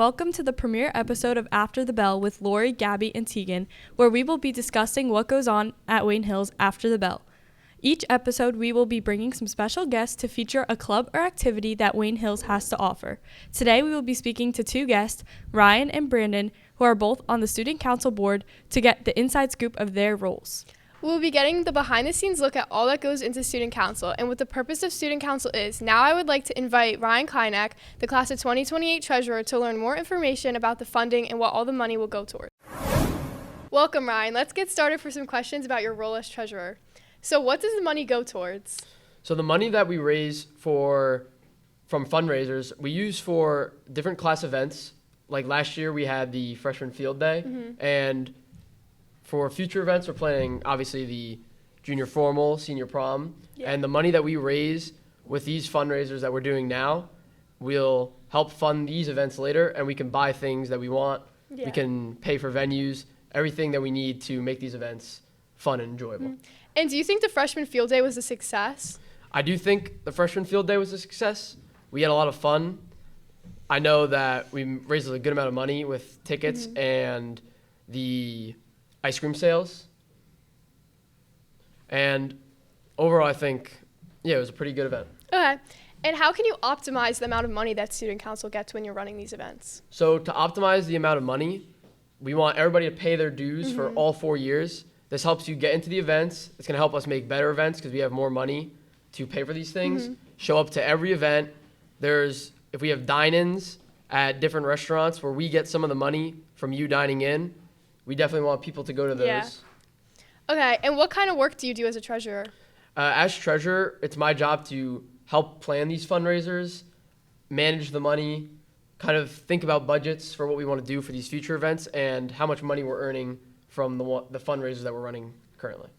Welcome to the premiere episode of After the Bell with Lori, Gabby, and Teagan, where we will be discussing what goes on at Wayne Hills after the bell. Each episode, we will be bringing some special guests to feature a club or activity that Wayne Hills has to offer. Today, we will be speaking to two guests, Ryan and Brandon, who are both on the Student Council board, to get the inside scoop of their roles. We'll be getting the behind-the-scenes look at all that goes into Student Council and what the purpose of Student Council is. Now I would like to invite Ryan Kleinak, the Class of 2028 Treasurer, to learn more information about the funding and what all the money will go toward. Welcome, Ryan. Let's get started for some questions about your role as Treasurer. So what does the money go towards? So the money that we raise from fundraisers, we use for different class events. Like last year, we had the Freshman Field Day, and for future events, we're planning, obviously, the junior formal, senior prom. Yeah. And the money that we raise with these fundraisers that we're doing now will help fund these events later, and we can buy things that we want. Yeah. We can pay for venues, everything that we need to make these events fun and enjoyable. And do you think the Freshman Field Day was a success? I do think the Freshman Field Day was a success. We had a lot of fun. I know that we raised a good amount of money with tickets and the ice cream sales. And overall, I think, it was a pretty good event. Okay. And how can you optimize the amount of money that Student Council gets when you're running these events? So to optimize the amount of money, we want everybody to pay their dues for all 4 years. This helps you get into the events. It's going to help us make better events because we have more money to pay for these things. Show up to every event. If we have dine-ins at different restaurants where we get some of the money from you dining in, we definitely want people to go to those. Yeah. Okay, and what kind of work do you do as a treasurer? As treasurer, it's my job to help plan these fundraisers, manage the money, kind of think about budgets for what we want to do for these future events and how much money we're earning from the fundraisers that we're running currently.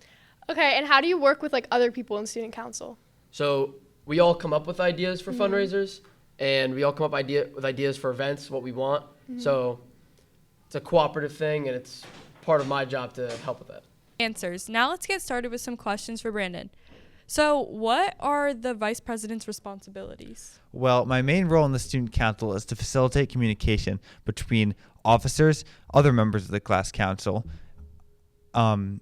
Okay, and how do you work with other people in Student Council? So we all come up with ideas for fundraisers, and we all come up with ideas for events, what we want. So it's a cooperative thing, and it's part of my job to help with that. Answers. Now let's get started with some questions for Brandon. So what are the Vice President's responsibilities? Well, my main role in the Student Council is to facilitate communication between officers, other members of the class council, the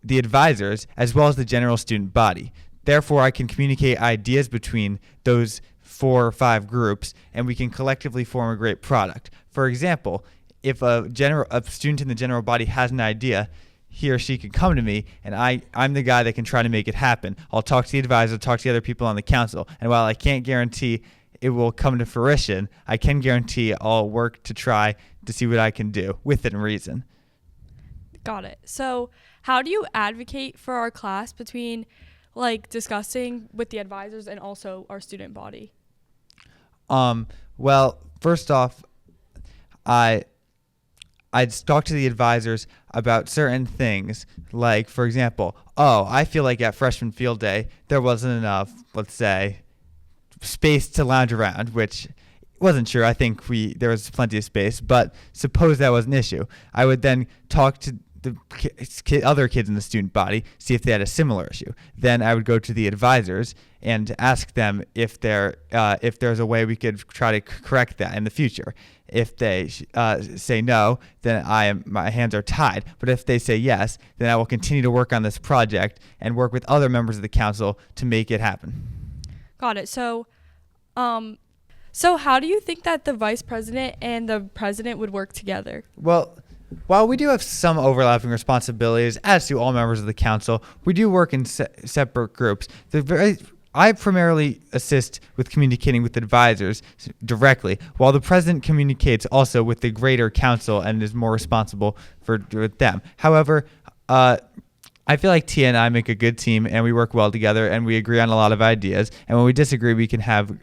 advisors, as well as the general student body. Therefore, I can communicate ideas between those 4 or 5 groups, and we can collectively form a great product. For example, if a student in the general body has an idea, he or she can come to me, and I'm the guy that can try to make it happen. I'll talk to the advisor, talk to the other people on the council, and while I can't guarantee it will come to fruition, I can guarantee I'll work to try to see what I can do within reason. Got it. So how do you advocate for our class between discussing with the advisors and also our student body? Well, first off, I'd talk to the advisors about certain things, like, for example, I feel like at Freshman Field Day, there wasn't enough, let's say, space to lounge around, which wasn't true. I think there was plenty of space, but suppose that was an issue. I would then talk to the other kids in the student body, see if they had a similar issue. Then I would go to the advisors and ask them if there's a way we could try to correct that in the future. If they say no, then my hands are tied. But if they say yes, then I will continue to work on this project and work with other members of the council to make it happen. Got it. So how do you think that the vice president and the president would work together? Well, while we do have some overlapping responsibilities, as do all members of the council, we do work in separate groups. I primarily assist with communicating with advisors directly, while the president communicates also with the greater council and is more responsible with them. However, I feel like Tia and I make a good team, and we work well together, and we agree on a lot of ideas. And when we disagree, we can have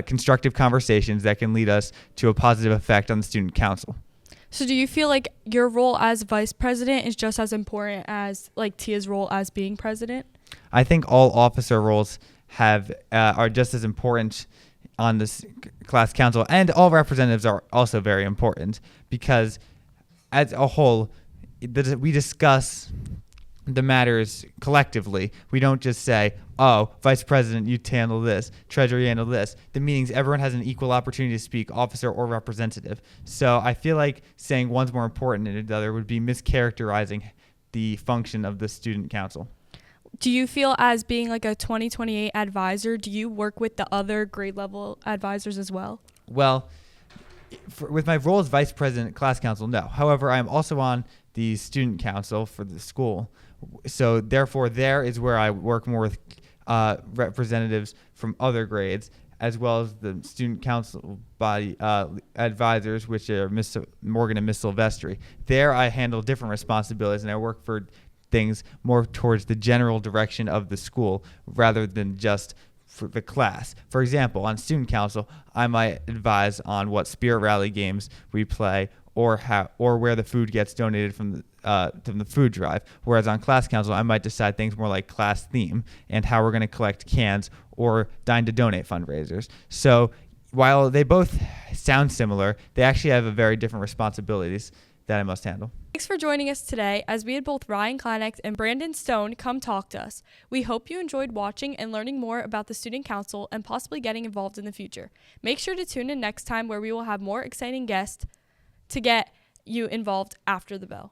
constructive conversations that can lead us to a positive effect on the student council. So do you feel like your role as vice president is just as important as Tia's role as being president? I think all officer roles are just as important on this class council, and all representatives are also very important because as a whole, we discuss the matters collectively. We don't just say, oh, vice president, you handle this, treasurer, you handle this. The meetings, everyone has an equal opportunity to speak, officer or representative. So I feel like saying one's more important than the other would be mischaracterizing the function of the student council. Do you feel, as being like a 2028 advisor, do you work with the other grade level advisors as well? Well, with my role as vice president class council, no. However, I am also on the student council for the school. So therefore, there is where I work more with representatives from other grades, as well as the student council body advisors, which are Miss Morgan and Miss Silvestri. There I handle different responsibilities, and I work for things more towards the general direction of the school rather than just for the class. For example, on student council, I might advise on what spirit rally games we play, or where the food gets donated from the food drive. Whereas on class council, I might decide things more like class theme and how we're going to collect cans or dine to donate fundraisers. So while they both sound similar, they actually have a very different responsibilities that I must handle. Thanks for joining us today, as we had both Ryan Kleineck and Brandon Stone come talk to us. We hope you enjoyed watching and learning more about the Student Council and possibly getting involved in the future. Make sure to tune in next time, where we will have more exciting guests to get you involved after the bell.